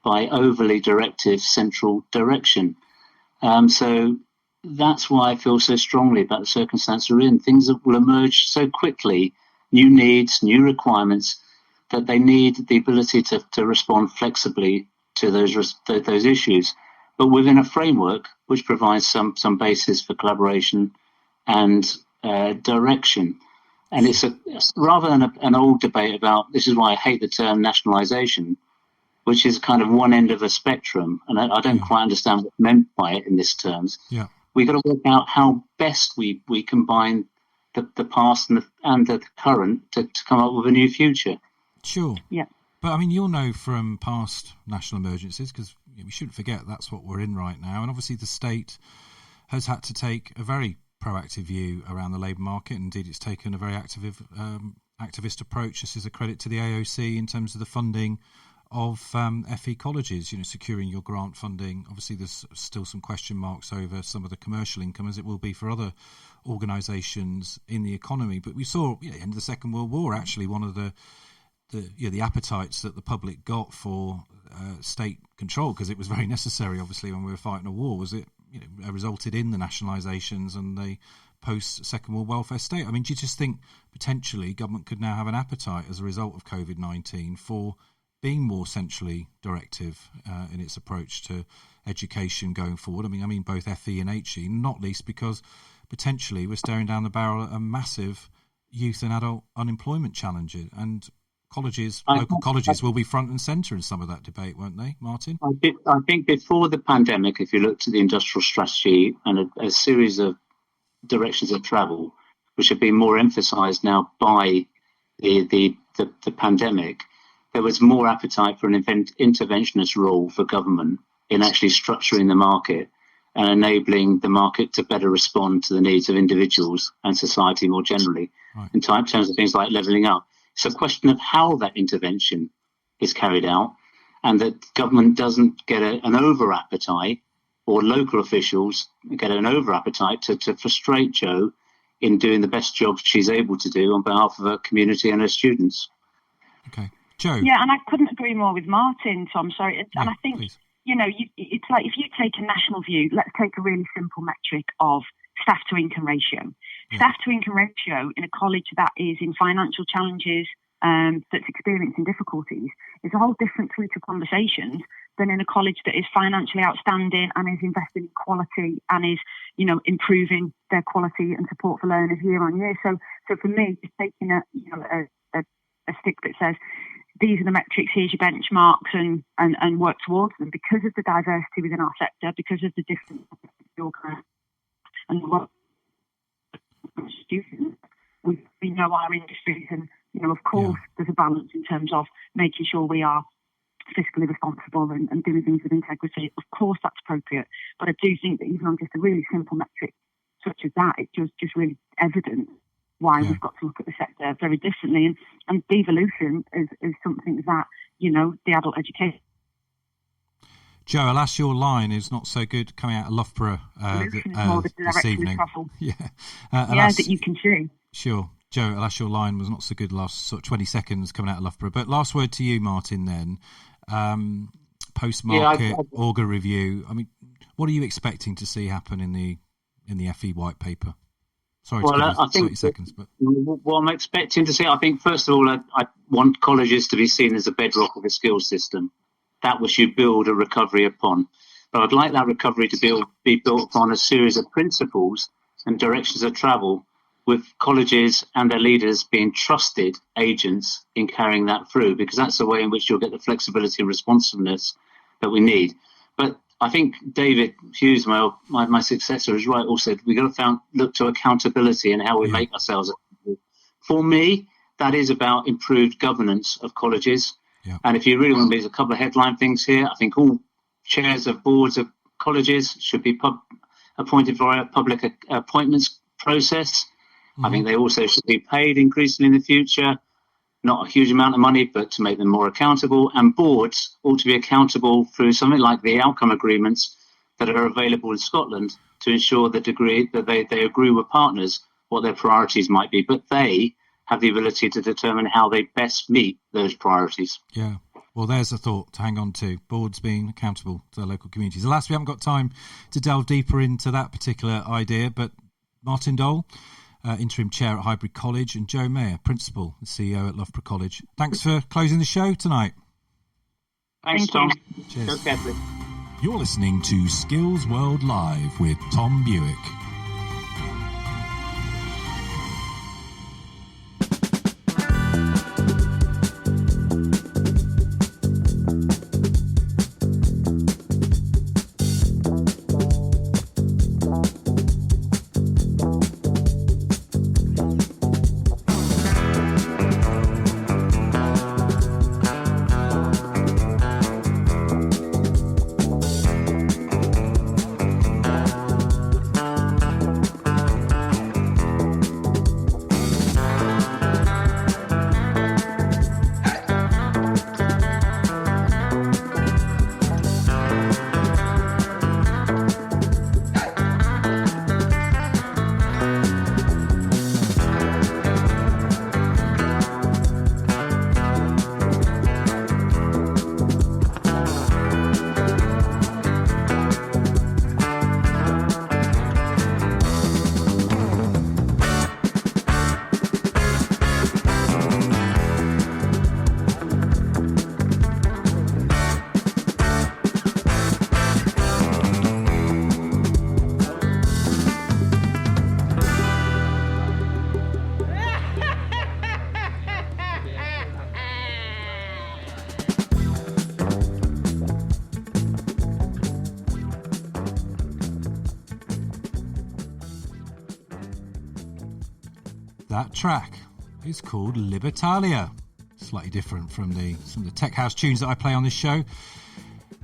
by overly directive central direction. So that's why I feel so strongly about the circumstance we're in. Things that will emerge so quickly, new needs, new requirements, that they need the ability to respond flexibly to those issues, but within a framework which provides some basis for collaboration and direction. And it's rather than an old debate about, this is why I hate the term nationalisation, which is kind of one end of a spectrum, and I don't quite understand what's meant by it in this terms.
Yeah,
we've got to work out how best we combine the past and the current to come up with a new future.
Sure.
Yeah.
But I mean, you'll know from past national emergencies, because we shouldn't forget that's what we're in right now, and obviously the state has had to take a very proactive view around the labour market. Indeed, it's taken a very activist approach. This is a credit to the AOC in terms of the funding of FE colleges, securing your grant funding. Obviously, there's still some question marks over some of the commercial income, as it will be for other organisations in the economy. But we saw at the end of the Second World War, actually, one of the appetites that the public got for state control, because it was very necessary, obviously, when we were fighting a war, was it resulted in the nationalisations and the post-Second World welfare state. I mean, do you just think potentially government could now have an appetite as a result of COVID-19 for being more centrally directive in its approach to education going forward? I mean both FE and HE, not least because potentially we're staring down the barrel at a massive youth and adult unemployment challenge, and local colleges will be front and centre in some of that debate, won't they, Martin?
I think before the pandemic, if you looked at the industrial strategy and a series of directions of travel, which have been more emphasised now by the pandemic, there was more appetite for an interventionist role for government in actually structuring the market and enabling the market to better respond to the needs of individuals and society more generally,
right,
in terms of things like levelling up. It's a question of how that intervention is carried out, and that government doesn't get an over-appetite, or local officials get an over-appetite to frustrate Jo in doing the best job she's able to do on behalf of her community and her students.
Okay. Jo?
Yeah, and I couldn't agree more with Martin, Tom. Sorry. And I think,
please.
It's like if you take a national view, let's take a really simple metric of staff to income ratio.
Yeah.
Staff to income ratio in a college that is in financial challenges, that's experiencing difficulties, is a whole different suite of conversations than in a college that is financially outstanding and is investing in quality and is, improving their quality and support for learners year on year. So for me, just taking a stick that says, these are the metrics, here's your benchmarks, and work towards them because of the diversity within our sector, because of the different and what students. We know our industries, and of course there's a balance in terms of making sure we are fiscally responsible and doing things with integrity. Of course that's appropriate, but I do think that even on just a really simple metric such as that, it's just really evident why we've got to look at the sector very differently. And devolution is something that, the adult education.
Jo, alas, your line is not so good coming out of Loughborough this evening.
That you can see.
Sure. Jo, alas, your line was not so good last 20 seconds coming out of Loughborough. But last word to you, Martin, then. Post-market Auger review. I mean, what are you expecting to see happen in the FE Whitepaper? Sorry to give you 30 seconds. But
what I'm expecting to see, I think, first of all, I want colleges to be seen as a bedrock of the skills system, that which you build a recovery upon. But I'd like that recovery to be built upon a series of principles and directions of travel, with colleges and their leaders being trusted agents in carrying that through, because that's the way in which you'll get the flexibility and responsiveness that we need. But I think David Hughes, my successor, is right. Also, we've got to look to accountability and how we make ourselves accountable. For me, that is about improved governance of colleges.
Yeah.
And if you really want to, there's a couple of headline things here. I think all chairs of boards of colleges should be appointed via a public appointments process. Mm-hmm. I think they also should be paid increasingly in the future. Not a huge amount of money, but to make them more accountable. And boards ought to be accountable through something like the outcome agreements that are available in Scotland to ensure the degree that they agree with partners what their priorities might be, but they have the ability to determine how they best meet those priorities.
Yeah. Well, there's a thought to hang on to. Boards being accountable to their local communities. Alas, we haven't got time to delve deeper into that particular idea, but Martin Doel, Interim Chair at Highbury College, and Jo Maher, Principal and CEO at Loughborough College. Thanks for closing the show tonight.
Thanks, Tom.
Cheers.
Go carefully.
You're listening to Skills World Live with Tom Bewick. That track is called Libertalia. Slightly different from some of the tech house tunes that I play on this show.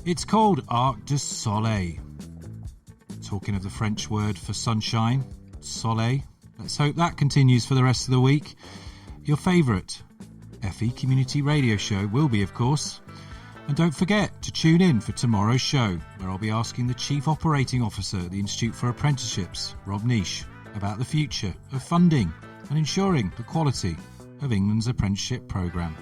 It's called Arc de Soleil. Talking of the French word for sunshine, soleil. Let's hope that continues for the rest of the week. Your favourite FE community radio show will be, of course. And don't forget to tune in for tomorrow's show, where I'll be asking the Chief Operating Officer at the Institute for Apprenticeships, Rob Niche, about the future of funding and ensuring the quality of England's apprenticeship programme.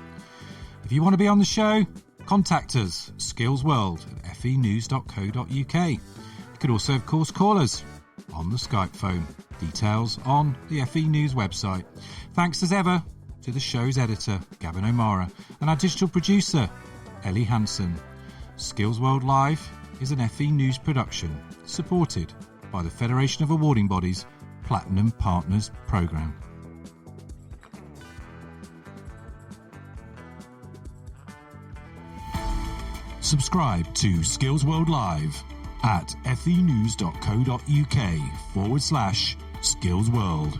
If you want to be on the show, contact us, skillsworld at fenews.co.uk. You could also, of course, call us on the Skype phone. Details on the FE News website. Thanks as ever to the show's editor, Gavin O'Mara, and our digital producer, Ellie Hansen. Skills World Live is an FE News production supported by the Federation of Awarding Bodies Platinum Partners Programme. Subscribe to Skills World Live at fenews.co.uk/skillsworld.